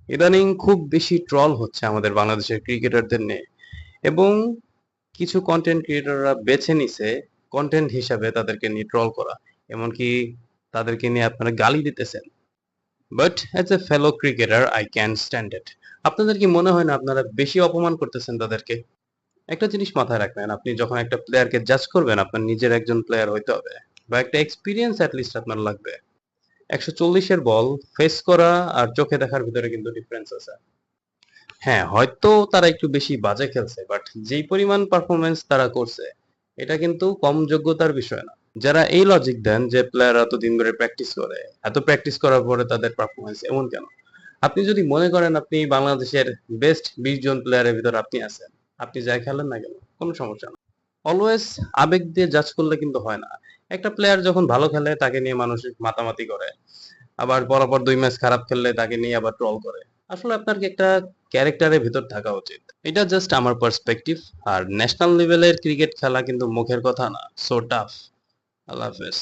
ইদানিং খুব বেশি ট্রল হচ্ছে আমাদের বাংলাদেশের ক্রিকেটারদের নিয়ে, এবং কিছু কন্টেন্ট ক্রিয়েটররা বেছে নিছে কন্টেন্ট হিসাবে তাদেরকে নিয়ে ট্রল করা, এমনকি তাদেরকে নিয়ে আপনারা গালি দিতেছেন। But as a fellow cricketer I can stand it. আপনাদের কি মনে হয় না আপনারা বেশি অপমান করতেছেন তাদেরকে? একটা জিনিস মাথায় রাখবেন, আপনি যখন একটা প্লেয়ারকে জাজ করবেন আপনার নিজের একজন প্লেয়ার হইতে হবে, বা একটা এক্সপিরিয়েন্স অ্যাটলিস্ট আপনার লাগবে। 140-এর বল ফেস করা আর চোখে দেখার ভিতরে কিন্তু ডিফারেন্স আছে। হ্যাঁ, হয়তো তারা একটু বেশি বাজে খেলছে, বাট যেই পরিমাণ পারফরমেন্স তারা করছে এটা কিন্তু কম যোগ্যতার বিষয় না। যারা এই লজিক দেন যে প্লেয়াররা তো দিন ধরে প্র্যাকটিস করে, এত প্র্যাকটিস করার পরে তাদের পারফরমেন্স এমন কেন? আপনি যদি মনে করেন আপনি বাংলাদেশের বেস্ট 20 জন প্লেয়ারের ভিতর আপনি আছেন, আপনি যাই খেলেন না কেন, কোনো সমস্যা না। অলওয়েজ আবেগ দিয়ে জাজ করলে কিন্তু হয় না। একটা প্লেয়ার যখন ভালো খেলে তাকে নিয়ে মানুষ মাতামাতি করে, আবার পরপর 2 ম্যাচ খারাপ খেললে তাকে নিয়ে আবার ট্রল করে। আসলে আপনার কি একটা ক্যারেক্টারের ভিতর থাকা উচিত। এটা জাস্ট আমার পার্সপেক্টিভ। আর ন্যাশনাল লেভেলের ক্রিকেট খেলা কিন্তু মুখের কথা না, সো টাফ। আল্লাহ হাফেজ।